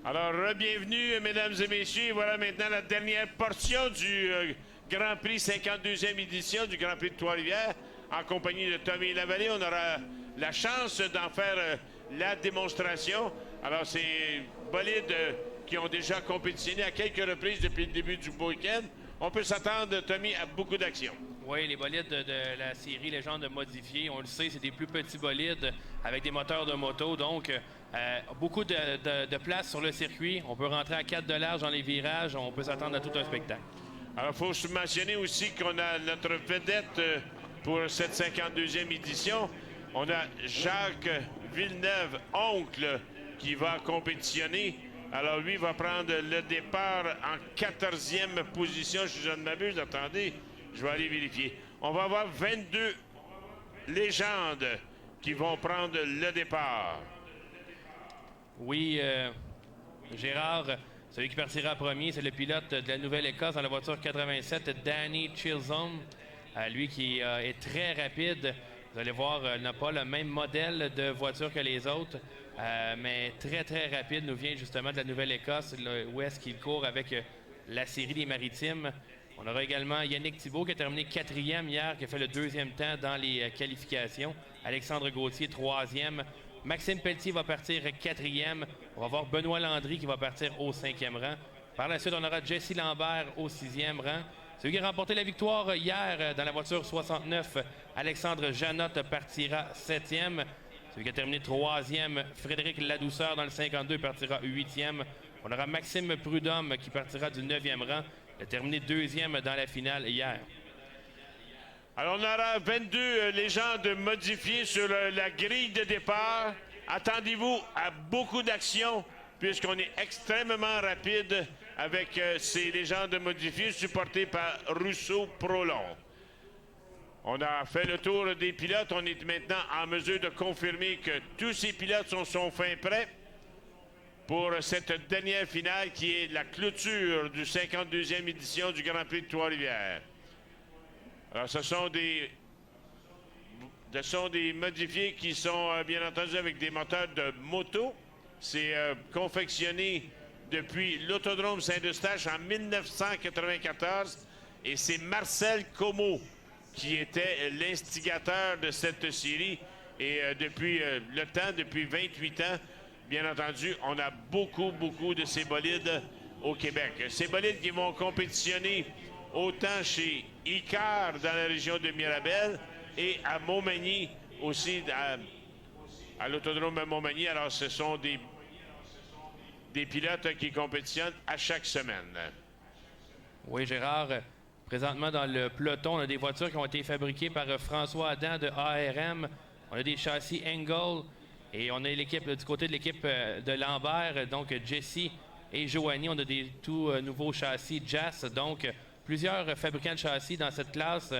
Alors, bienvenue, mesdames et messieurs. Voilà maintenant la dernière portion du Grand Prix, 52e édition du Grand Prix de Trois-Rivières. En compagnie de Tommy Lavallée, on aura la chance d'en faire la démonstration. Alors, c'est bolides qui ont déjà compétitionné à quelques reprises depuis le début du week-end. On peut s'attendre, Tommy, à beaucoup d'actions. Oui, les bolides de la série Légende modifiée, on le sait, c'est des plus petits bolides avec des moteurs de moto. Donc, beaucoup de place sur le circuit. On peut rentrer à 4 de large dans les virages. On peut s'attendre à tout un spectacle. Alors, il faut se mentionner aussi qu'on a notre vedette pour cette 52e édition. On a Jacques Villeneuve, oncle, qui va compétitionner. Alors, lui va prendre le départ en 14e position, si je ne m'abuse. Attendez, je vais aller vérifier. On va avoir 22 légendes qui vont prendre le départ. Oui, Gérard, celui qui partira premier, c'est le pilote de la Nouvelle-Écosse dans la voiture 87, Danny Chisholm. Lui qui est très rapide. Vous allez voir, n'a pas le même modèle de voiture que les autres, mais très, très rapide. Nous vient justement de la Nouvelle-Écosse, où est-ce qu'il court avec la série des Maritimes. On aura également Yannick Thibault qui a terminé 4e hier, qui a fait le 2e temps dans les qualifications. Alexandre Gauthier, 3e. Maxime Pelletier va partir 4e. On va voir Benoît Landry qui va partir au 5e rang. Par la suite, on aura Jesse Lambert au 6e rang. Celui qui a remporté la victoire hier dans la voiture 69, Alexandre Janotte partira 7e. Celui qui a terminé 3e, Frédéric Ladouceur dans le 52 partira 8e. On aura Maxime Prudhomme qui partira du 9e rang. Il a terminé 2e dans la finale hier. Alors, on aura 22 légendes modifiées sur la grille de départ. Attendez-vous à beaucoup d'actions, puisqu'on est extrêmement rapide avec ces légendes modifiées supportées par Rousseau Prolong. On a fait le tour des pilotes. On est maintenant en mesure de confirmer que tous ces pilotes sont fin prêts pour cette dernière finale qui est la clôture du 52e édition du Grand Prix de Trois-Rivières. Alors, ce sont des modifiés qui sont, bien entendu, avec des moteurs de moto. C'est confectionné depuis l'Autodrome Saint-Eustache en 1994. Et c'est Marcel Como qui était l'instigateur de cette série. Et depuis le temps, depuis 28 ans, bien entendu, on a beaucoup de ces bolides au Québec. Ces bolides qui vont compétitionner autant chez Icar dans la région de Mirabel et à Montmagny aussi, à l'Autodrome de Montmagny. Alors, ce sont des pilotes qui compétitionnent à chaque semaine. Oui, Gérard. Présentement, dans le peloton, on a des voitures qui ont été fabriquées par François Adam de ARM. On a des châssis Engel et on a l'équipe du côté de l'équipe de Lambert, donc Jesse et Joanie. On a des tout nouveaux châssis Jazz, donc plusieurs fabricants de châssis dans cette classe,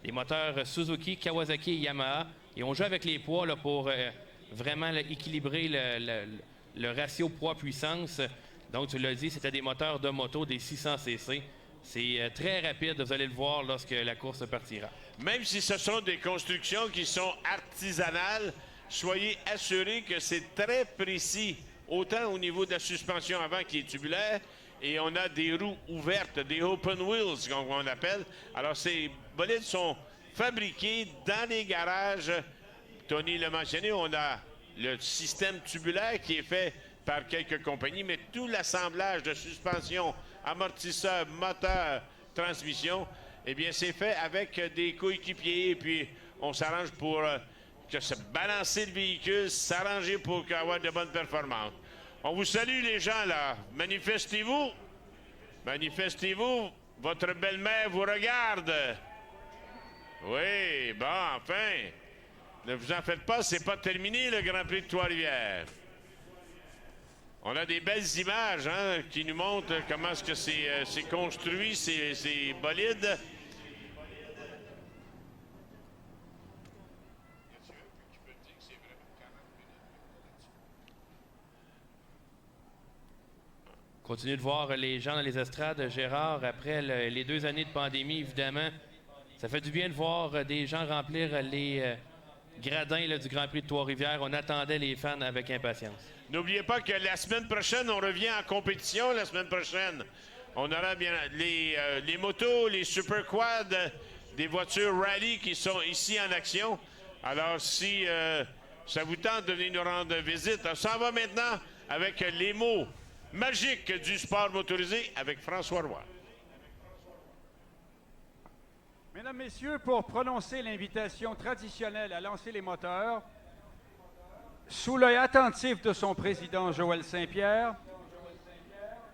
des moteurs Suzuki, Kawasaki et Yamaha. Et on joue avec les poids là, pour vraiment équilibrer le ratio poids-puissance. Donc, tu l'as dit, c'était des moteurs de moto, des 600cc. C'est très rapide, vous allez le voir lorsque la course partira. Même si ce sont des constructions qui sont artisanales, soyez assurés que c'est très précis, autant au niveau de la suspension avant qui est tubulaire, et on a des roues ouvertes, des open wheels, comme on appelle. Alors, ces bolides sont fabriqués dans les garages. Tony l'a mentionné, on a le système tubulaire qui est fait par quelques compagnies, mais tout l'assemblage de suspension, amortisseur, moteur, transmission, eh bien, c'est fait avec des coéquipiers. Et puis, on s'arrange pour que se balancer le véhicule, s'arranger pour avoir de bonnes performances. On vous salue, les gens, là. Manifestez-vous. Manifestez-vous. Votre belle-mère vous regarde. Oui, bon, enfin. Ne vous en faites pas, c'est pas terminé, le Grand Prix de Trois-Rivières. On a des belles images qui nous montrent comment est-ce que c'est construit, ces bolides. Continuez de voir les gens dans les estrades, Gérard, après les 2 années de pandémie, évidemment. Ça fait du bien de voir des gens remplir gradins là, du Grand Prix de Trois-Rivières. On attendait les fans avec impatience. N'oubliez pas que la semaine prochaine, on revient en compétition la semaine prochaine. On aura bien les motos, les super quads, des voitures rallye qui sont ici en action. Alors, si ça vous tente de venir nous rendre visite, on s'en va maintenant avec les mots magiques du sport motorisé avec François Roy. Mesdames, Messieurs, pour prononcer l'invitation traditionnelle à lancer les moteurs, sous l'œil attentif de son président Joël Saint-Pierre,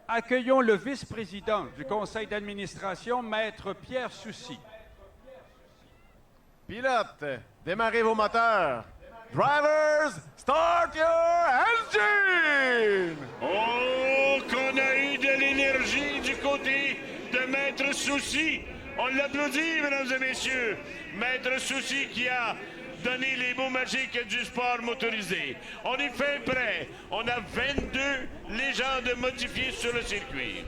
accueillons le vice-président du conseil d'administration, Maître Pierre Soucy. Pilotes, démarrez vos moteurs. Drivers, start your engine! Oh, qu'on a eu de l'énergie du côté de Maître Soucy. On l'applaudit, mesdames et messieurs. Maître Soucy qui a donné les mots magiques du sport motorisé. On est fait prêt. On a 22 légendes modifiées sur le circuit.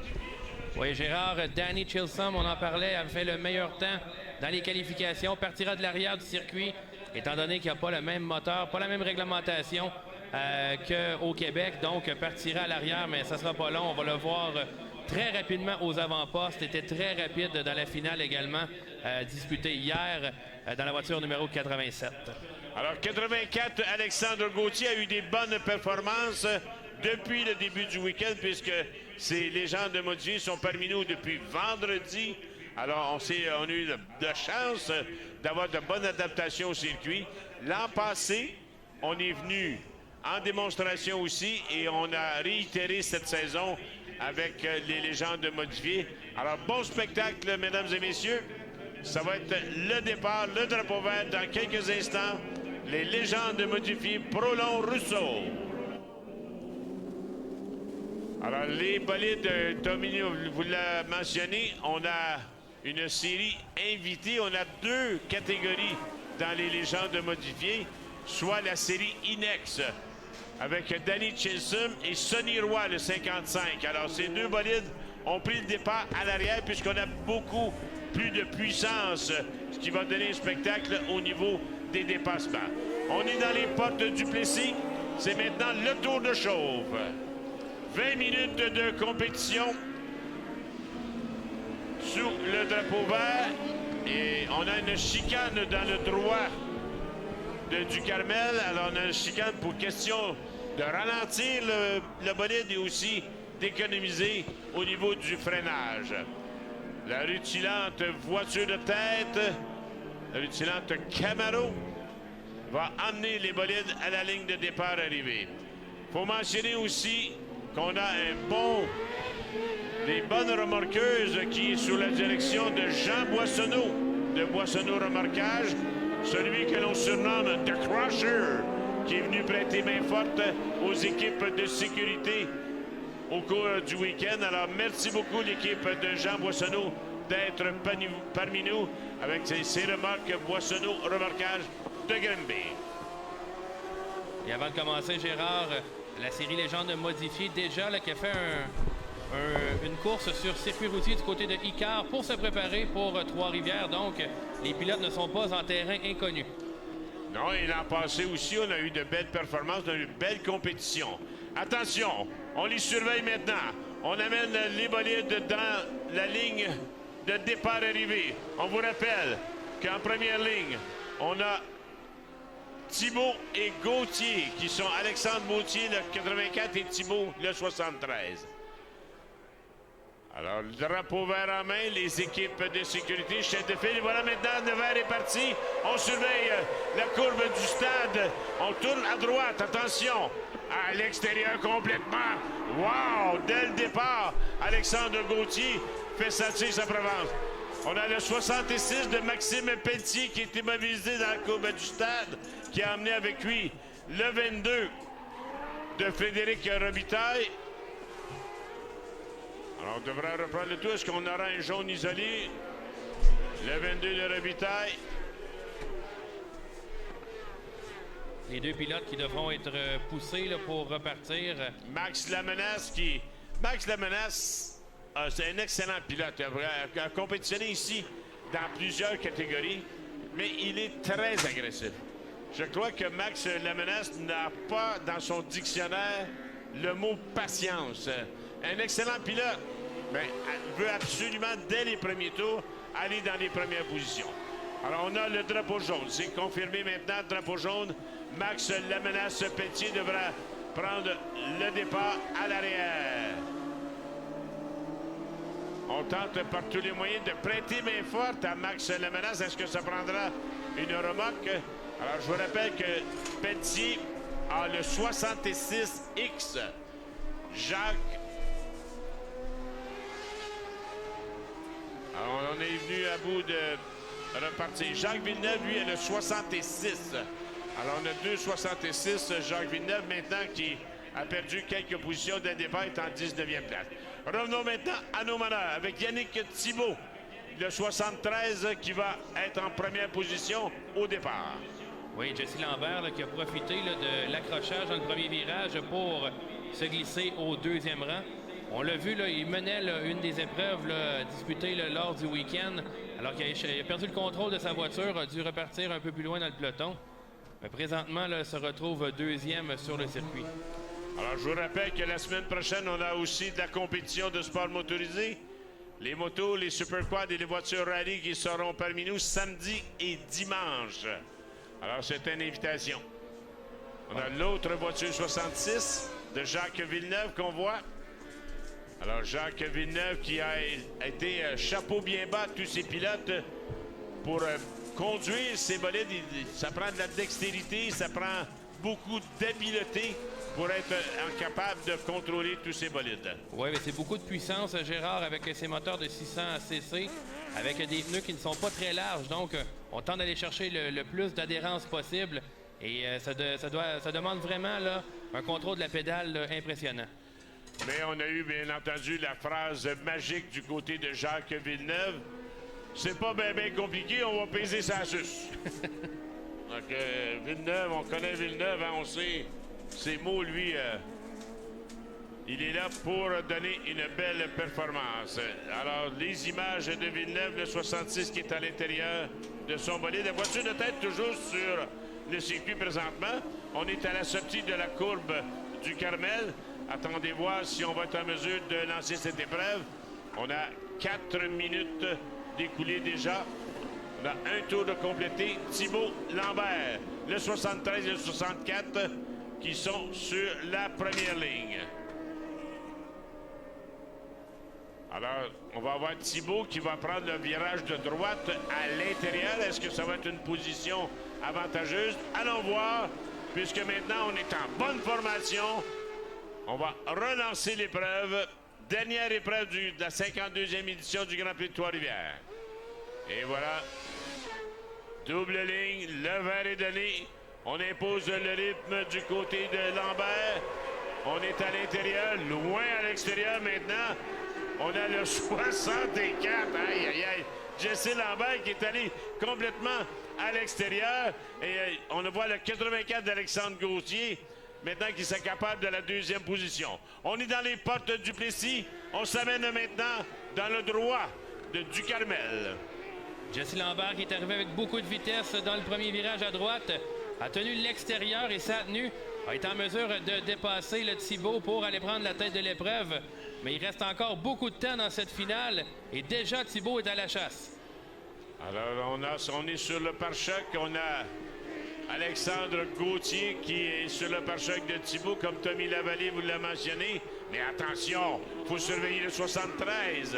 Oui, Gérard, Danny Chilsom, on en parlait, a fait le meilleur temps dans les qualifications, partira de l'arrière du circuit, étant donné qu'il n'y a pas le même moteur, pas la même réglementation qu'au Québec, donc partira à l'arrière, mais ça sera pas long, on va le voir très rapidement aux avant-postes, était très rapide dans la finale également, disputée hier dans la voiture numéro 87. Alors, 84, Alexandre Gauthier a eu des bonnes performances depuis le début du week-end, puisque ces légendes modifiées sont parmi nous depuis vendredi. Alors, on a eu de chance d'avoir de bonnes adaptations au circuit. L'an passé, on est venu en démonstration aussi et on a réitéré cette saison avec les légendes modifiées. Alors, bon spectacle, mesdames et messieurs. Ça va être le départ, le drapeau vert dans quelques instants. Les légendes modifiées Prolon Rousseau. Alors, les bolides, Tommy vous l'a mentionné, on a une série invitée. On a deux catégories dans les légendes modifiées, soit la série Inex avec Danny Chilsom et Sonny Roy, le 55. Alors, ces deux bolides ont pris le départ à l'arrière puisqu'on a beaucoup plus de puissance, ce qui va donner un spectacle au niveau des dépassements. On est dans les portes du Plessis. C'est maintenant le tour de chauffe. 20 minutes de compétition sous le drapeau vert. Et on a une chicane dans le droit du Carmel. Alors, on a une chicane pour question de ralentir le bolide et aussi d'économiser au niveau du freinage. La rutilante voiture de tête, la rutilante Camaro, va emmener les bolides à la ligne de départ arrivée. Il faut mentionner aussi qu'on a des bonnes remorqueuses qui est sous la direction de Jean Boissonneau, de Boissonneau Remorquage, celui que l'on surnomme The Crusher, qui est venu prêter main forte aux équipes de sécurité au cours du week-end. Alors, merci beaucoup, l'équipe de Jean Boissonneau, d'être parmi nous avec ces remorques Boissonneau Remorquage de Granby. Et avant de commencer, Gérard, la série Légende modifiée déjà là, qui a fait une course sur circuit routier du côté de Icare pour se préparer pour Trois-Rivières. Donc, les pilotes ne sont pas en terrain inconnu. Non, et l'an passé aussi, on a eu de belles performances, on a eu de belles compétitions. Attention, on les surveille maintenant. On amène les bolides dans la ligne de départ-arrivée. On vous rappelle qu'en première ligne, on a Thibault et Gauthier, qui sont Alexandre Gauthier, le 84, et Thibault, le 73. Alors, le drapeau vert en main, les équipes de sécurité, chef de file. Voilà maintenant, le vert est parti. On surveille la courbe du stade. On tourne à droite, attention. À l'extérieur complètement. Wow! Dès le départ, Alexandre Gauthier fait sentir sa présence. On a le 66 de Maxime Pelletier qui est immobilisé dans la courbe du stade, qui a amené avec lui le 22 de Frédéric Robitaille. Alors, on devrait reprendre le tout. Est-ce qu'on aura un jaune isolé? Le 22 de Robitaille. Les deux pilotes qui devront être poussés là, pour repartir. Max Lamenasse Max Lamenasse, c'est un excellent pilote. Il a compétitionné ici dans plusieurs catégories, mais il est très agressif. Je crois que Max Lemenas n'a pas dans son dictionnaire le mot patience. Un excellent pilote, mais veut absolument, dès les premiers tours, aller dans les premières positions. Alors, on a le drapeau jaune. C'est confirmé maintenant, drapeau jaune. Max Lemenas Pelletier devra prendre le départ à l'arrière. On tente par tous les moyens de prêter main forte à Max Lemenas. Est-ce que ça prendra une remorque? Alors, je vous rappelle que Pelletier a le 66X. Jacques. Alors, on est venu à bout de repartir. Jacques Villeneuve, lui, a le 66. Alors, on a 2,66. Jacques Villeneuve, maintenant, qui a perdu quelques positions de départ, est en 19e place. Revenons maintenant à nos meneurs avec Yannick Thibault, le 73, qui va être en première position au départ. Oui, Jesse Lambert là, qui a profité là, de l'accrochage dans le premier virage pour se glisser au deuxième rang. On l'a vu, là, il menait là, une des épreuves là, disputées là, lors du week-end, alors qu'il a perdu le contrôle de sa voiture, a dû repartir un peu plus loin dans le peloton. Mais présentement, là, se retrouve deuxième sur le circuit. Alors, je vous rappelle que la semaine prochaine, on a aussi de la compétition de sport motorisé. Les motos, les superquads et les voitures rallye qui seront parmi nous samedi et dimanche. Alors, c'est une invitation. On a l'autre voiture 66 de Jacques Villeneuve qu'on voit. Alors, Jacques Villeneuve qui a été chapeau bien bas de tous ses pilotes pour conduire ces bolides. Ça prend de la dextérité, ça prend beaucoup d'habileté pour être capable de contrôler tous ces bolides. Oui, mais c'est beaucoup de puissance, Gérard, avec ses moteurs de 600 cc, avec des pneus qui ne sont pas très larges. Donc, on tente d'aller chercher le plus d'adhérence possible. Et ça demande vraiment là, un contrôle de la pédale là, impressionnant. Mais on a eu, bien entendu, la phrase magique du côté de Jacques Villeneuve. C'est pas bien compliqué, on va peser sa suce. Donc, Villeneuve, on connaît Villeneuve, hein, on sait. Ces mots, lui, il est là pour donner une belle performance. Alors, les images de Villeneuve, le 66 qui est à l'intérieur de son bolide. La voiture de tête toujours sur le circuit présentement. On est à la sortie de la courbe du Carmel. Attendez voir si on va être en mesure de lancer cette épreuve. On a 4 minutes d'écoulées déjà. On a un tour de compléter. Thibault Lambert, le 73 et le 64 qui sont sur la première ligne. Alors, on va avoir Thibault qui va prendre le virage de droite à l'intérieur. Est-ce que ça va être une position avantageuse? Allons voir, puisque maintenant on est en bonne formation. On va relancer l'épreuve. Dernière épreuve de la 52e édition du Grand Prix de Trois-Rivières. Et voilà. Double ligne, le vert est donné. On impose le rythme du côté de Lambert. On est à l'intérieur, loin à l'extérieur maintenant. On a le 64. Aïe, aïe, aïe. Jesse Lambert qui est allé complètement à l'extérieur. Et on voit le 84 d'Alexandre Gauthier. Maintenant qui est capable de la deuxième position. On est dans les portes du Plessis. On s'amène maintenant dans le droit du Carmel. Jesse Lambert qui est arrivé avec beaucoup de vitesse dans le premier virage à droite. A tenu l'extérieur et sa tenue a été en mesure de dépasser le Thibault pour aller prendre la tête de l'épreuve. Mais il reste encore beaucoup de temps dans cette finale et déjà Thibault est à la chasse. Alors on est sur le pare-choc. On a Alexandre Gauthier qui est sur le pare-choc de Thibault, comme Tommy Lavallée vous l'a mentionné. Mais attention, il faut surveiller le 73.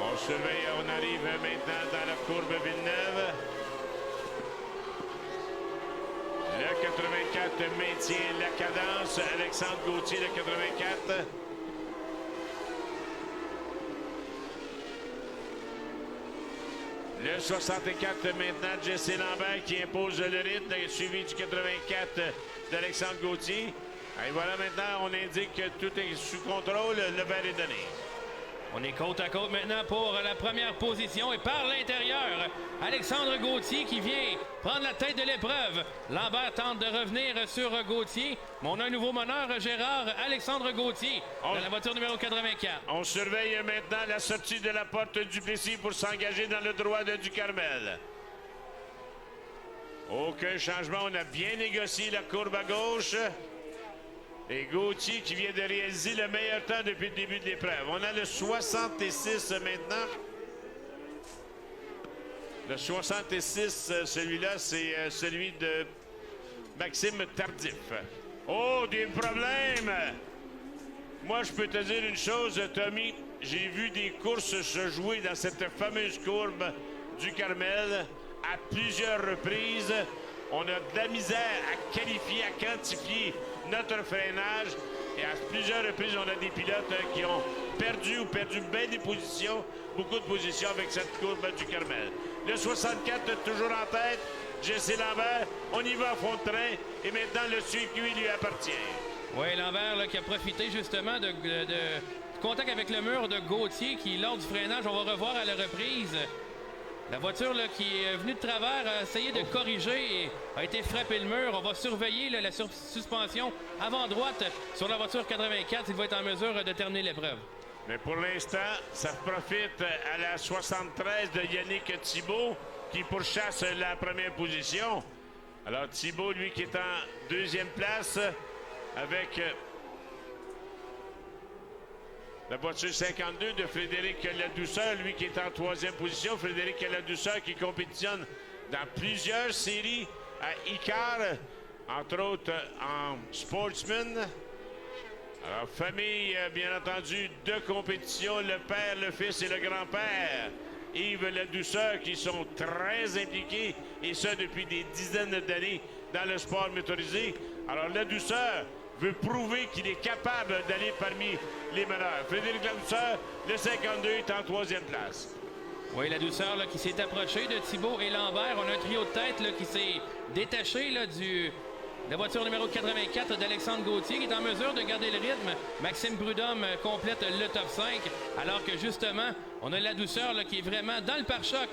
On surveille, on arrive maintenant dans la courbe Villeneuve. Le 84 maintient la cadence. Alexandre Gauthier, le 84. Le 64 maintenant, Jesse Lambert qui impose le rythme, suivi du 84 d'Alexandre Gauthier. Et voilà maintenant, on indique que tout est sous contrôle, le vert est donné. On est côte à côte maintenant pour la première position et par l'intérieur, Alexandre Gauthier qui vient prendre la tête de l'épreuve. Lambert tente de revenir sur Gauthier, mais on a un nouveau meneur, Gérard, Alexandre Gauthier, dans la voiture numéro 84. On surveille maintenant la sortie de la porte du Plessis pour s'engager dans le droit du Carmel. Aucun changement. On a bien négocié la courbe à gauche. Et Gauthier qui vient de réaliser le meilleur temps depuis le début de l'épreuve. On a le 66 maintenant. Le 66, celui-là, c'est celui de Maxime Tardif. Oh, des problèmes! Moi, je peux te dire une chose, Tommy. J'ai vu des courses se jouer dans cette fameuse courbe du Carmel à plusieurs reprises. On a de la misère à qualifier, à quantifier notre freinage. Et à plusieurs reprises, on a des pilotes qui ont perdu bien des positions, beaucoup de positions avec cette courbe du Carmel. Le 64 toujours en tête, Jesse Lambert, on y va à fond de train et maintenant le circuit lui appartient. Oui, Lambert là, qui a profité justement de contact avec le mur de Gauthier qui, lors du freinage, on va revoir à la reprise. La voiture là, qui est venue de travers a essayé de corriger et a été frappé le mur. On va surveiller là, la suspension avant droite sur la voiture 84. Il va être en mesure de terminer l'épreuve. Mais pour l'instant, ça profite à la 73 de Yannick Thibault qui pourchasse la première position. Alors Thibault, lui, qui est en deuxième place avec la voiture 52 de Frédéric Ladouceur, lui qui est en troisième position. Frédéric Ladouceur qui compétitionne dans plusieurs séries à ICAR, entre autres en Sportsman. Alors, famille, bien entendu, de compétition, le père, le fils et le grand-père. Yves Ladouceur qui sont très impliqués, et ça depuis des dizaines d'années dans le sport motorisé. Alors, Ladouceur veut prouver qu'il est capable d'aller parmi les meneurs. Frédéric Ladouceur, le 52, est en troisième place. Oui, Ladouceur là, qui s'est approché de Thibault et Lambert. On a un trio de tête là, qui s'est détaché là, de la voiture numéro 84 d'Alexandre Gauthier, qui est en mesure de garder le rythme. Maxime Prudhomme complète le top 5, alors que justement, on a Ladouceur là, qui est vraiment dans le pare-choc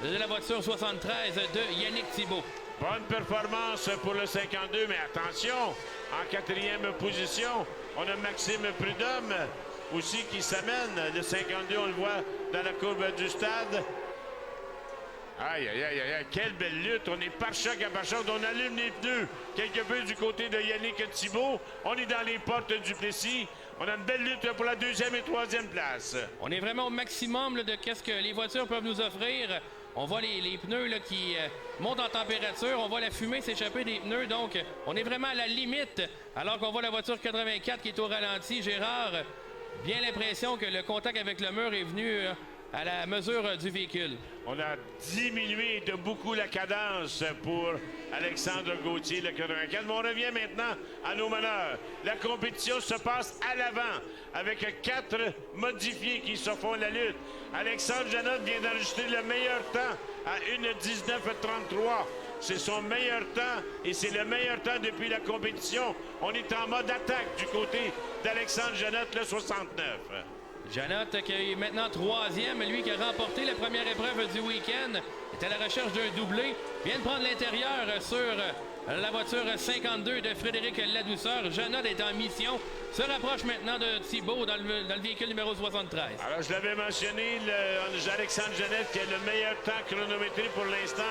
de la voiture 73 de Yannick Thibault. Bonne performance pour le 52, mais attention, en quatrième position, on a Maxime Prudhomme aussi qui s'amène. Le 52, on le voit dans la courbe du stade. Aïe, aïe, aïe, aïe, quelle belle lutte. On est pare-choc à pare-choc. On allume les pneus quelque peu du côté de Yannick Thibault. On est dans les portes du Plessis. On a une belle lutte pour la deuxième et troisième place. On est vraiment au maximum là, de ce que les voitures peuvent nous offrir. On voit les pneus là, qui montent en température. On voit la fumée s'échapper des pneus. Donc, on est vraiment à la limite. Alors qu'on voit la voiture 84 qui est au ralenti. Gérard, bien l'impression que le contact avec le mur est venu à la mesure du véhicule. On a diminué de beaucoup la cadence pour Alexandre Gauthier, le 84. Mais on revient maintenant à nos meneurs. La compétition se passe à l'avant avec 4 modifiés qui se font la lutte. Alexandre Janotte vient d'enregistrer le meilleur temps à 1:19:33. C'est son meilleur temps et c'est le meilleur temps depuis la compétition. On est en mode attaque du côté d'Alexandre Janotte, le 69. Janotte qui est maintenant troisième, lui qui a remporté la première épreuve du week-end, est à la recherche d'un doublé, vient de prendre l'intérieur sur la voiture 52 de Frédéric Ladouceur. Janotte est en mission, se rapproche maintenant de Thibault dans le véhicule numéro 73. Alors, je l'avais mentionné, Alexandre Janotte qui a le meilleur temps chronométré pour l'instant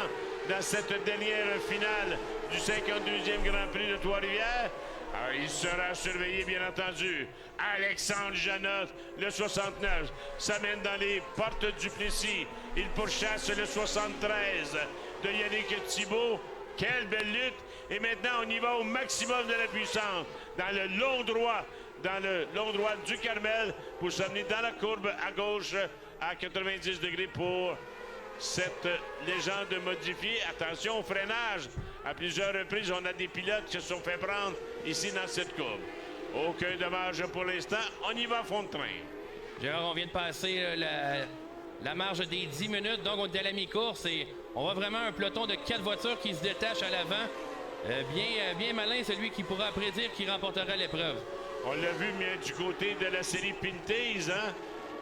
dans cette dernière finale du 52e Grand Prix de Trois-Rivières. Alors, il sera surveillé, bien entendu. Alexandre Janotte, le 69, s'amène dans les portes du Plessis. Il pourchasse le 73 de Yannick Thibault. Quelle belle lutte! Et maintenant, on y va au maximum de la puissance. Dans le long droit du Carmel pour s'amener dans la courbe à gauche à 90 degrés pour cette légende modifiée. Attention au freinage. À plusieurs reprises, on a des pilotes qui se sont fait prendre ici dans cette courbe. Aucun dommage pour l'instant. On y va à fond de train. Gérard, on vient de passer la marge des 10 minutes. Donc, on est à la mi-course et on voit vraiment un peloton de 4 voitures qui se détachent à l'avant. Bien malin, celui qui pourra prédire qui remportera l'épreuve. On l'a vu bien du côté de la série Pintaze, hein?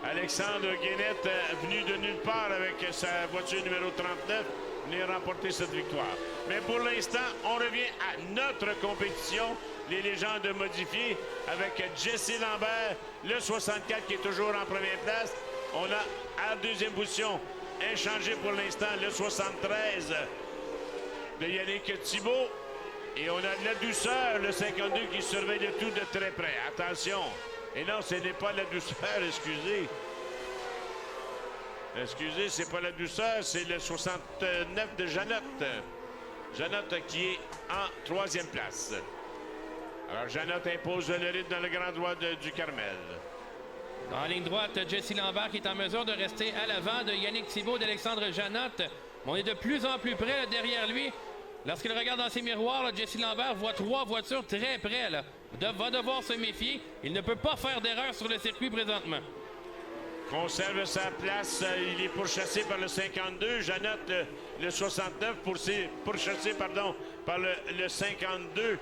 Alexandre Guénette, venu de nulle part avec sa voiture numéro 39, venir remporter cette victoire. Mais pour l'instant, on revient à notre compétition, les légendes modifiées, avec Jesse Lambert, le 64 qui est toujours en première place. On a à deuxième position, inchangé pour l'instant, le 73 de Yannick Thibault. Et on a de la douceur, le 52 qui surveille le tout de très près. Attention. Et non, ce n'est pas la douceur, excusez. Excusez, c'est pas la douceur, c'est le 69 de Janotte. Janotte qui est en 3e place. Alors, Janotte impose le rythme dans le grand droit du Carmel. En ligne droite, Jesse Lambert qui est en mesure de rester à l'avant de Yannick Thibault, d'Alexandre Janotte. On est de plus en plus près là, derrière lui. Lorsqu'il regarde dans ses miroirs, là, Jesse Lambert voit 3 voitures très près. Là. Va devoir se méfier. Il ne peut pas faire d'erreur sur le circuit présentement. Conserve sa place. Il est pourchassé par le 52. Janotte, le 69, pourchassé par le 52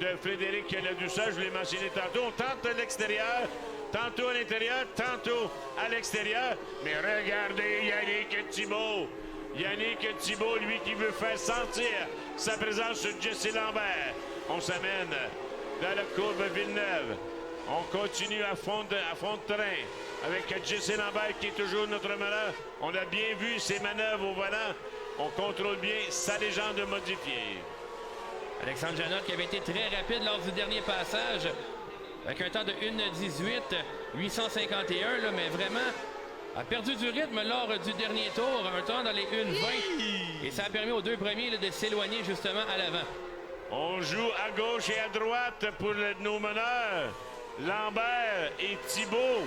de Frédéric Ladouceur. Je l'ai mentionné tantôt. On tente à l'extérieur, tantôt à l'intérieur, tantôt à l'extérieur. Mais regardez Yannick Thibault. Yannick Thibault, lui, qui veut faire sentir sa présence sur Jesse Lambert. On s'amène dans la courbe Villeneuve. On continue à fond de train avec Jesse Lambert qui est toujours notre meneur. On a bien vu ses manœuvres au volant. On contrôle bien sa légende modifiée. Alexandre Janotte qui avait été très rapide lors du dernier passage avec un temps de 1:18,851, là, mais vraiment a perdu du rythme lors du dernier tour, un temps dans les 1:20. Et ça a permis aux 2 premiers là, de s'éloigner justement à l'avant. On joue à gauche et à droite pour nos meneurs. Lambert et Thibault.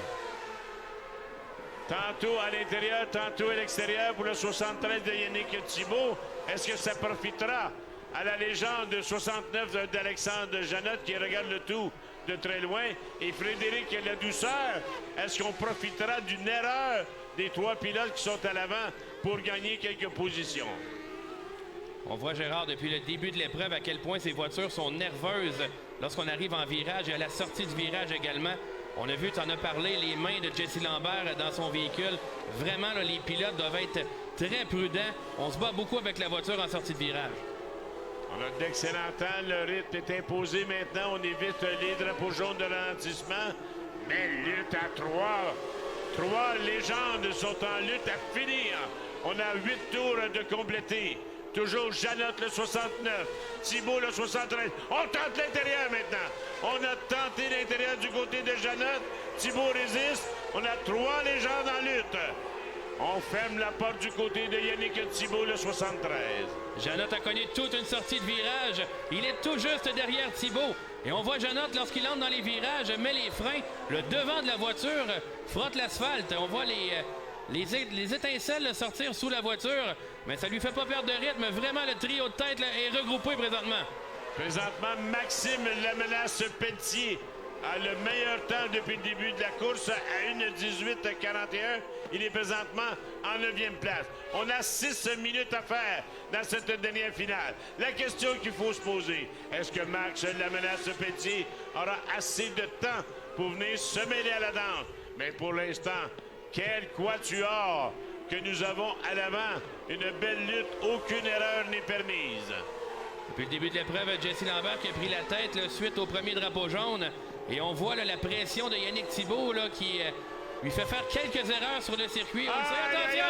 Tantôt à l'intérieur, tantôt à l'extérieur pour le 73 de Yannick Thibault. Est-ce que ça profitera à la légende 69 d'Alexandre Janotte qui regarde le tout de très loin? Et Frédéric Ladouceur, est-ce qu'on profitera d'une erreur des 3 pilotes qui sont à l'avant pour gagner quelques positions? On voit, Gérard, depuis le début de l'épreuve, à quel point ces voitures sont nerveuses lorsqu'on arrive en virage et à la sortie du virage également. On a vu, tu en as parlé, les mains de Jesse Lambert dans son véhicule. Vraiment, là, les pilotes doivent être très prudents. On se bat beaucoup avec la voiture en sortie de virage. On a d'excellents temps. Le rythme est imposé maintenant. On évite les drapeaux jaunes de ralentissement. Mais lutte à 3. 3 légendes sont en lutte à finir. On a 8 tours de compléter. Toujours Janotte le 69, Thibault le 73. On tente l'intérieur maintenant. On a tenté l'intérieur du côté de Janotte. Thibault résiste. On a 3 légendes en lutte. On ferme la porte du côté de Yannick Thibault le 73. Janotte a connu toute une sortie de virage. Il est tout juste derrière Thibault. Et on voit Janotte, lorsqu'il entre dans les virages, met les freins. Le devant de la voiture frotte l'asphalte. On voit les étincelles sortir sous la voiture, mais ça lui fait pas perdre de rythme. Vraiment, le trio de tête là, est regroupé présentement. Présentement, Maxime Lamenace Pelletier a le meilleur temps depuis le début de la course à 1:18,41. Il est présentement en 9e place. On a 6 minutes à faire dans cette dernière finale. La question qu'il faut se poser, est-ce que Max Lamenace Pelletier aura assez de temps pour venir se mêler à la danse? Mais pour l'instant, quel quatuor que nous avons à l'avant. Une belle lutte, aucune erreur n'est permise. Depuis le début de l'épreuve, Jesse Lambert qui a pris la tête là, suite au premier drapeau jaune. Et on voit là, la pression de Yannick Thibault là, qui lui fait faire quelques erreurs sur le circuit. On le sait, attention!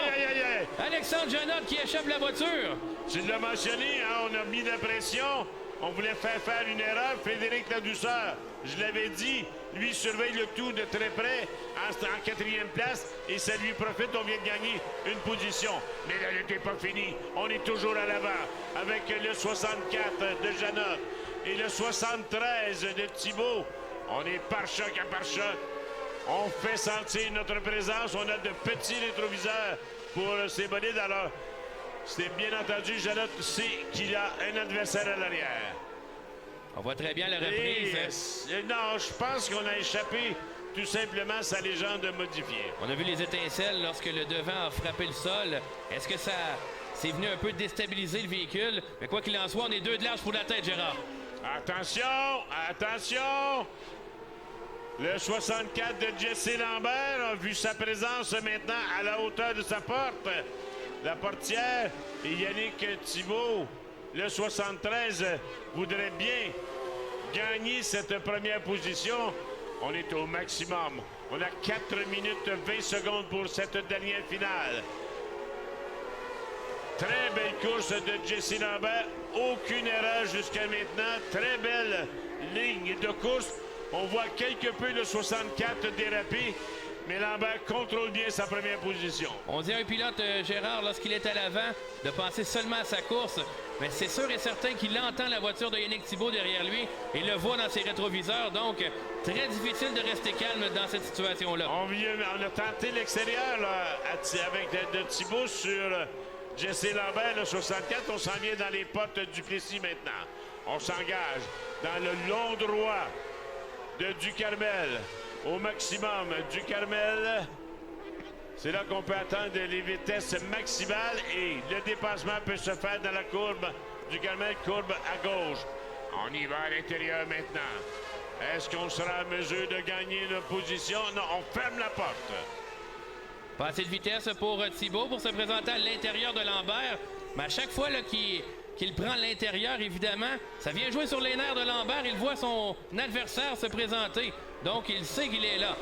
Alexandre Janotte qui échappe la voiture. Tu l'as mentionné, hein, on a mis de la pression. On voulait faire une erreur. Frédéric Ladouceur, je l'avais dit, lui surveille le tout de très près en 4e place et ça lui profite. On vient de gagner une position. Mais la lutte n'est pas finie. On est toujours à l'avant avec le 64 de Janotte et le 73 de Thibault. On est par choc à par choc. On fait sentir notre présence. On a de petits rétroviseurs pour ces bolides. Alors, c'est bien entendu, Janotte sait qu'il a un adversaire à l'arrière. On voit très bien la reprise. Non, je pense qu'on a échappé tout simplement sa légende modifiée. On a vu les étincelles lorsque le devant a frappé le sol. Est-ce que ça c'est venu un peu déstabiliser le véhicule? Mais quoi qu'il en soit, on est 2 de large pour la tête, Gérard. Attention, attention! Le 64 de Jesse Lambert a vu sa présence maintenant à la hauteur de sa porte. La portière et Yannick Thibault, le 73, voudrait bien gagner cette première position. On est au maximum. On a 4 minutes 20 secondes pour cette dernière finale. Très belle course de Jesse Lambert. Aucune erreur jusqu'à maintenant. Très belle ligne de course. On voit quelque peu le 64 déraper, mais Lambert contrôle bien sa première position. On dit à un pilote, Gérard, lorsqu'il est à l'avant, de penser seulement à sa course. Mais c'est sûr et certain qu'il entend la voiture de Yannick Thibault derrière lui et le voit dans ses rétroviseurs. Donc, très difficile de rester calme dans cette situation-là. On a tenté l'extérieur là, avec de Thibault sur Jesse Lambert, le 64. On s'en vient dans les potes du Plessis maintenant. On s'engage dans le long droit de Ducarmel. Au maximum, Ducarmel. C'est là qu'on peut attendre les vitesses maximales et le dépassement peut se faire dans la courbe. Ducarmel, courbe à gauche. On y va à l'intérieur maintenant. Est-ce qu'on sera en mesure de gagner une position? Non, on ferme la porte. Pas assez de vitesse pour Thibault pour se présenter à l'intérieur de Lambert. Mais à chaque fois qu'il prend l'intérieur, évidemment, ça vient jouer sur les nerfs de Lambert. Il voit son adversaire se présenter. Donc, il sait qu'il est là.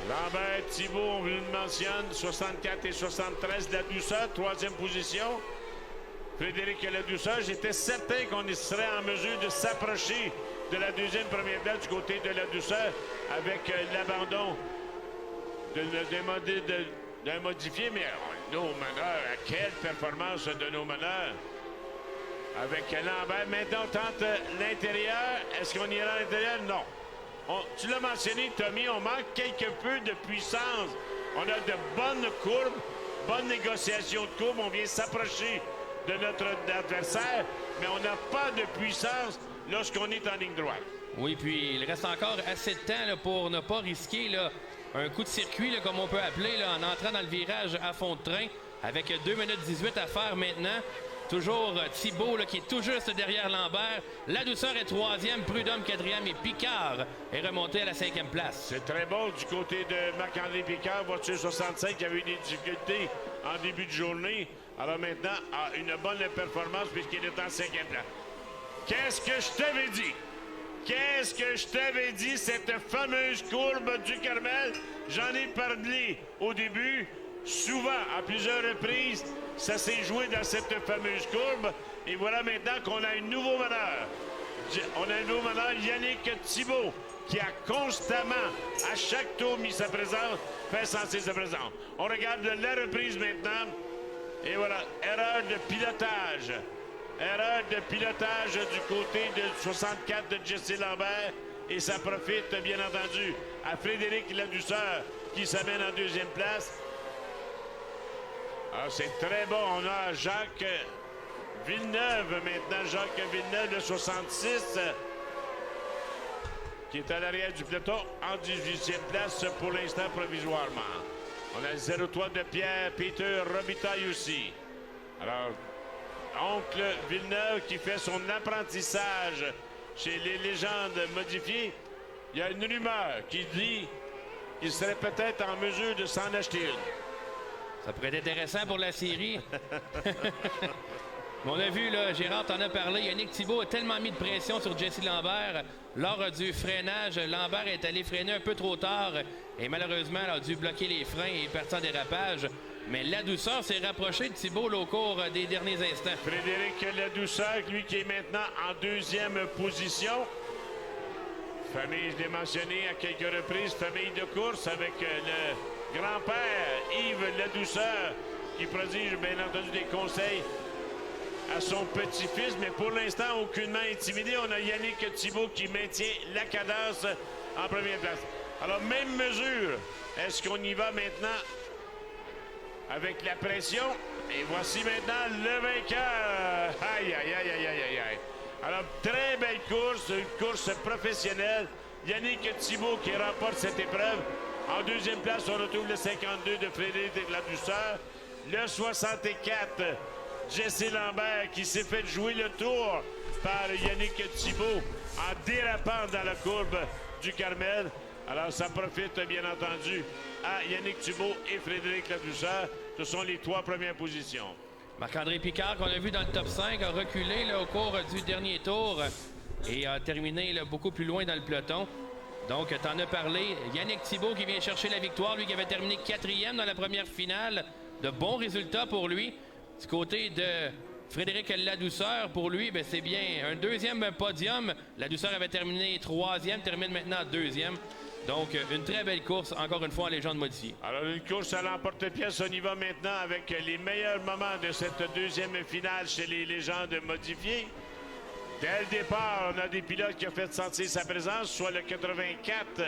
Lambert, Thibault, on le mentionne, 64 et 73, la douceur, troisième position. Frédéric La Douceur, j'étais certain qu'on serait en mesure de s'approcher de la deuxième première place du côté de La Douceur avec l'abandon d'un modifié, mais nos meneurs, quelle performance de nos meneurs avec Lambert. Maintenant, on tente l'intérieur. Est-ce qu'on ira à l'intérieur? Non. Tu l'as mentionné, Tommy, on manque quelque peu de puissance. On a de bonnes courbes, bonne négociation de courbes. On vient s'approcher de notre adversaire, mais on n'a pas de puissance lorsqu'on est en ligne droite. Oui, puis il reste encore assez de temps là, pour ne pas risquer là, un coup de circuit, là, comme on peut appeler, là, en entrant dans le virage à fond de train, avec 2 minutes 18 à faire maintenant. Toujours Thibault qui est tout juste derrière Lambert. La Douceur est troisième, Prudhomme quatrième et Picard est remonté à la 5e place. C'est très bon du côté de Marc-André Picard, voiture 65 qui avait eu des difficultés en début de journée. Alors maintenant, a une bonne performance puisqu'il est en 5e place. Qu'est-ce que je t'avais dit? Qu'est-ce que je t'avais dit, cette fameuse courbe du Carmel? J'en ai parlé au début, souvent, à plusieurs reprises. Ça s'est joué dans cette fameuse courbe. Et voilà maintenant qu'on a un nouveau meneur. On a un nouveau meneur, Yannick Thibault, qui a constamment, à chaque tour, mis sa présence, fait sentir sa présence. On regarde la reprise maintenant. Et voilà, erreur de pilotage. Erreur de pilotage du côté de 64 de Jesse Lambert. Et ça profite, bien entendu, à Frédéric La Douceur, qui s'amène en deuxième place. Ah, c'est très bon. On a Jacques Villeneuve maintenant. Jacques Villeneuve, le 66, qui est à l'arrière du peloton en 18e place pour l'instant provisoirement. On a le 0-3 de Pierre, Peter Robitaille aussi. Alors, oncle Villeneuve qui fait son apprentissage chez les légendes modifiées. Il y a une rumeur qui dit qu'il serait peut-être en mesure de s'en acheter une. Ça pourrait être intéressant pour la série. On a vu, là, Gérard t'en a parlé, Yannick Thibault a tellement mis de pression sur Jesse Lambert. Lors du freinage, Lambert est allé freiner un peu trop tard et malheureusement a dû bloquer les freins et partir en dérapage. Mais La Douceur s'est rapproché de Thibault là, au cours des derniers instants. Frédéric La Douceur, lui qui est maintenant en deuxième position. Famille, je l'ai mentionné à quelques reprises, famille de course avec le grand-père Yves La Douceur qui prodige bien entendu des conseils à son petit-fils, mais pour l'instant, aucunement intimidé. On a Yannick Thibault qui maintient la cadence en première place. Alors, même mesure. Est-ce qu'on y va maintenant avec la pression? Et voici maintenant le vainqueur. Aïe, aïe, aïe, aïe, aïe, aïe, aïe. Alors, très belle course, une course professionnelle. Yannick Thibault qui remporte cette épreuve. En deuxième place, on retrouve le 52 de Frédéric La Douceur. Le 64, Jesse Lambert qui s'est fait jouer le tour par Yannick Thibault en dérapant dans la courbe du Carmel. Alors, ça profite bien entendu à Yannick Thibault et Frédéric La Douceur. Ce sont les 3 premières positions. Marc-André Picard, qu'on a vu dans le top 5, a reculé là, au cours du dernier tour et a terminé là, beaucoup plus loin dans le peloton. Donc, t'en as parlé. Yannick Thibault qui vient chercher la victoire, lui qui avait terminé 4e dans la première finale. De bons résultats pour lui. Du côté de Frédéric Ladouceur, pour lui, ben, c'est bien un deuxième podium. Ladouceur avait terminé troisième, termine maintenant deuxième. Donc, une très belle course, encore une fois, en légende modifiée. Alors, une course à l'emporte-pièce. On y va maintenant avec les meilleurs moments de cette deuxième finale chez les légendes modifiées. Dès le départ, on a des pilotes qui ont fait sentir sa présence, soit le 84.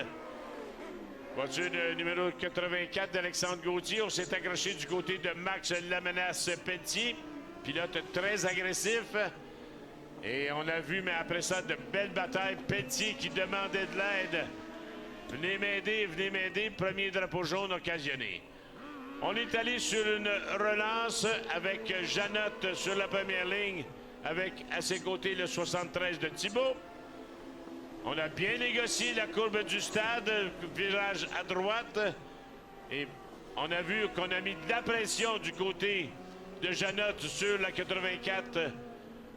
Voiture de numéro 84 d'Alexandre Gauthier. On s'est accroché du côté de Max Lamenas-Pelletier. Pilote très agressif. Et on a vu, mais après ça, de belles batailles. Pelletier qui demandait de l'aide. Venez m'aider. Premier drapeau jaune occasionné. On est allé sur une relance avec Janotte sur la première ligne, avec à ses côtés le 73 de Thibault. On a bien négocié la courbe du stade, virage à droite. Et on a vu qu'on a mis de la pression du côté de Janotte sur la 84.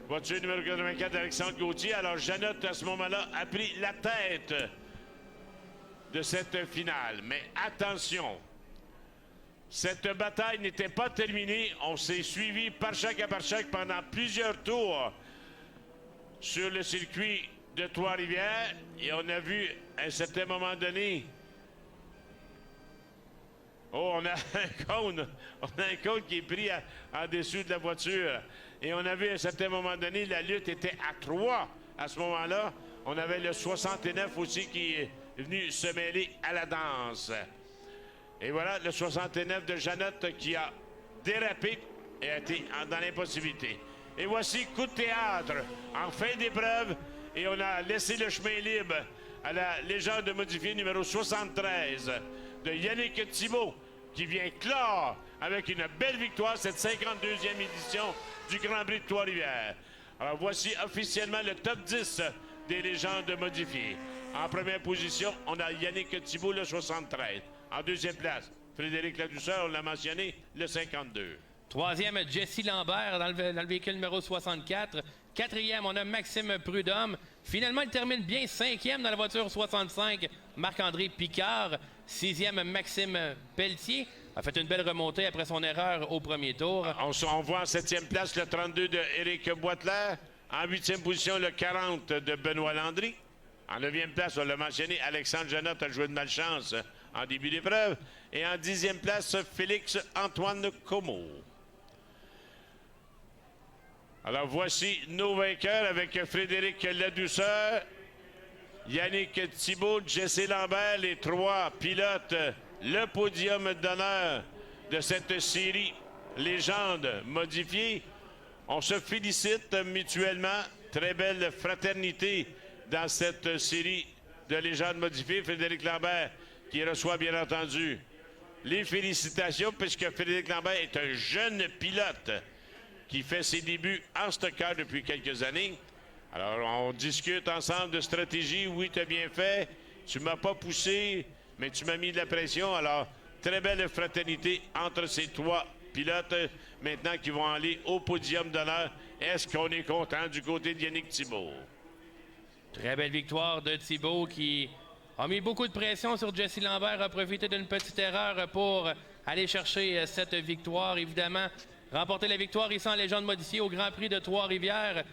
Voiture numéro 84 d'Alexandre Gauthier. Alors Janotte, à ce moment-là, a pris la tête de cette finale. Mais attention, cette bataille n'était pas terminée. On s'est suivi par chaque pendant plusieurs tours sur le circuit de Trois-Rivières. Et on a vu à un certain moment donné... Oh, on a un cône qui est pris en dessous de la voiture. Et on a vu à un certain moment donné, la lutte était à 3 à ce moment-là. On avait le 69 aussi qui est venu se mêler à la danse. Et voilà le 69 de Janotte qui a dérapé et a été dans l'impossibilité. Et voici coup de théâtre en fin d'épreuve. Et on a laissé le chemin libre à la légende modifiée numéro 73 de Yannick Thibault qui vient clore avec une belle victoire cette 52e édition du Grand Prix de Trois-Rivières. Alors voici officiellement le top 10 des légendes modifiées. En première position, on a Yannick Thibault, le 73. En deuxième place, Frédéric Ladouceur, on l'a mentionné, le 52. Troisième, Jesse Lambert dans le véhicule numéro 64. Quatrième, on a Maxime Prudhomme. Finalement, il termine bien cinquième dans la voiture 65, Marc-André Picard. Sixième, Maxime Pelletier. A fait une belle remontée après son erreur au premier tour. On voit en septième place le 32 de Éric Boitler. En huitième position, le 40 de Benoît Landry. En neuvième place, on l'a mentionné, Alexandre Janotte a joué de malchance en début d'épreuve. Et en dixième place, Félix-Antoine Comeau. Alors voici nos vainqueurs avec Frédéric Ladouceur, Yannick Thibault, Jesse Lambert, les trois pilotes, le podium d'honneur de cette série légende modifiée. On se félicite mutuellement. Très belle fraternité dans cette série de légendes modifiées. Frédéric Lambert qui reçoit bien entendu les félicitations puisque Frédéric Lambert est un jeune pilote qui fait ses débuts en stockeur depuis quelques années. Alors, on discute ensemble de stratégie. Oui, tu as bien fait. Tu m'as pas poussé, mais tu m'as mis de la pression. Alors, très belle fraternité entre ces trois pilotes maintenant qui vont aller au podium d'honneur. Est-ce qu'on est content du côté de Yannick Thibault? Très belle victoire de Thibault qui a mis beaucoup de pression sur Jesse Lambert, a profité d'une petite erreur pour aller chercher cette victoire. Évidemment, remporter la victoire ici en légende modifiée au Grand Prix de Trois-Rivières,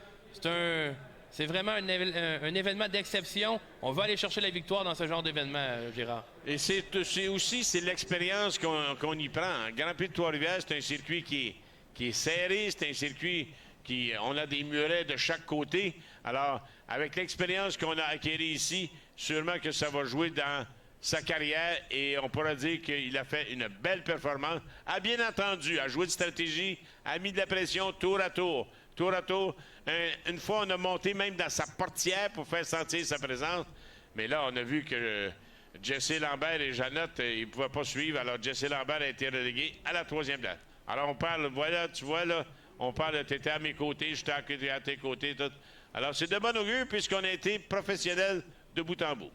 c'est vraiment un événement d'exception. On va aller chercher la victoire dans ce genre d'événement, Gérard. Et c'est aussi l'expérience qu'on y prend. Grand Prix de Trois-Rivières, c'est un circuit qui est serré, c'est un circuit on a des murets de chaque côté. Alors, avec l'expérience qu'on a acquérie ici, sûrement que ça va jouer dans sa carrière et on pourra dire qu'il a fait une belle performance. A bien entendu, a joué de stratégie, a mis de la pression tour à tour. Tour à tour. Une fois, on a monté même dans sa portière pour faire sentir sa présence. Mais là, on a vu que Jesse Lambert et Janotte, ils ne pouvaient pas suivre. Alors, Jesse Lambert a été relégué à la troisième place. Alors, on parle, voilà, tu vois, là, on parle, tu étais à mes côtés, j'étais à tes côtés, tout. Alors, c'est de bon augure puisqu'on a été professionnels de bout en bout.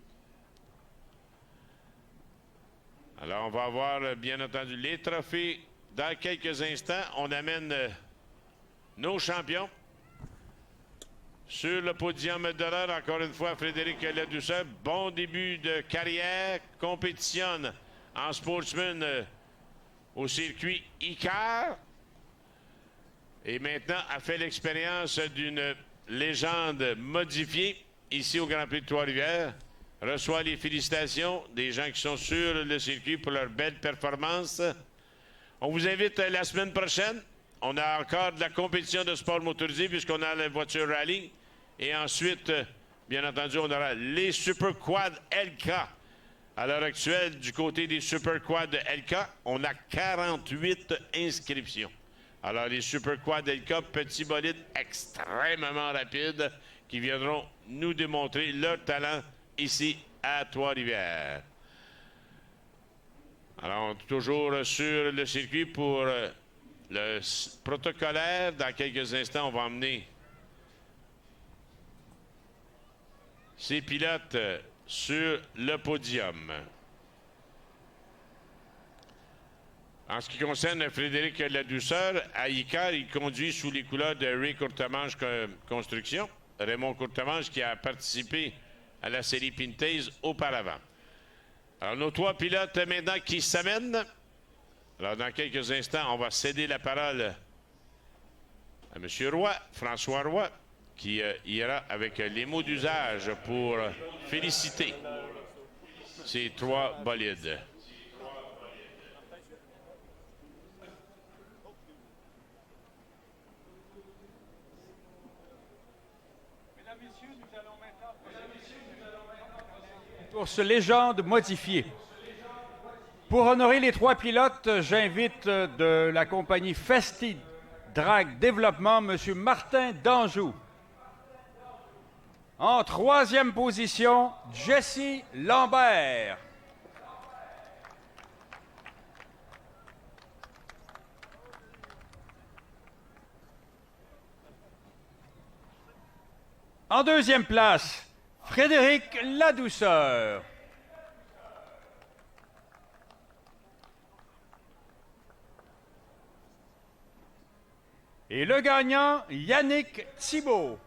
Alors, on va avoir, bien entendu, les trophées dans quelques instants. On amène nos champions sur le podium d'honneur. Encore une fois, Frédéric Ladouceur. Bon début de carrière. Compétitionne en sportsman au circuit ICAR. Et maintenant, a fait l'expérience d'une légende modifiée ici au Grand Prix de Trois-Rivières. Reçoit les félicitations des gens qui sont sur le circuit pour leur belle performance. On vous invite la semaine prochaine. On a encore de la compétition de sport motorisé puisqu'on a la voiture rallye. Et ensuite, bien entendu, on aura les Super Quad LK. À l'heure actuelle, du côté des Super Quad LK, on a 48 inscriptions. Alors, les Super Quad LK, petits bolides extrêmement rapides qui viendront nous démontrer leur talent ici à Trois-Rivières. Alors, toujours sur le circuit pour le protocolaire. Dans quelques instants, on va emmener ces pilotes sur le podium. En ce qui concerne Frédéric Ladouceur, à Icar, il conduit sous les couleurs de Ray Courtemanche Construction. Raymond Courtemanche qui a participé à la série Pintaze auparavant. Alors, nos trois pilotes maintenant qui s'amènent. Alors, dans quelques instants, on va céder la parole à M. Roy, François Roy, qui ira avec les mots d'usage pour féliciter ces trois bolides. Pour ce légende modifié. Pour honorer les trois pilotes, j'invite de la compagnie Festi Drag Développement, M. Martin Danjou. En troisième position, Jesse Lambert. En deuxième place, Frédéric Ladouceur. Et le gagnant, Yannick Thibault.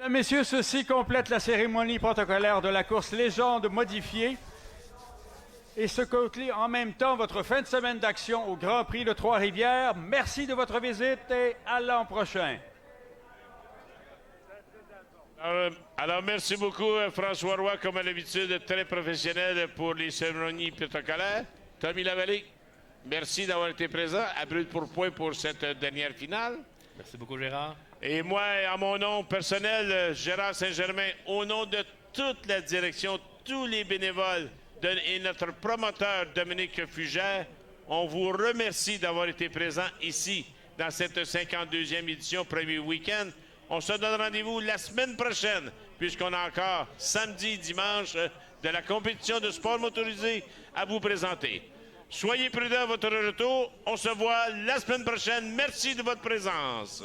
Mesdames, Messieurs, ceci complète la cérémonie protocolaire de la course Légende modifiée et ce conclut en même temps votre fin de semaine d'action au Grand Prix de Trois-Rivières. Merci de votre visite et à l'an prochain. Alors, merci beaucoup, François Roy, comme à l'habitude, très professionnel pour les cérémonies protocolaires. Tommy Lavallée, merci d'avoir été présent à brûle pour point pour cette dernière finale. Merci beaucoup, Gérard. Et moi, à mon nom personnel, Gérard Saint-Germain, au nom de toute la direction, tous les bénévoles et notre promoteur Dominique Fugère, on vous remercie d'avoir été présent ici dans cette 52e édition, premier week-end. On se donne rendez-vous la semaine prochaine, puisqu'on a encore samedi et dimanche de la compétition de sport motorisé à vous présenter. Soyez prudents à votre retour. On se voit la semaine prochaine. Merci de votre présence.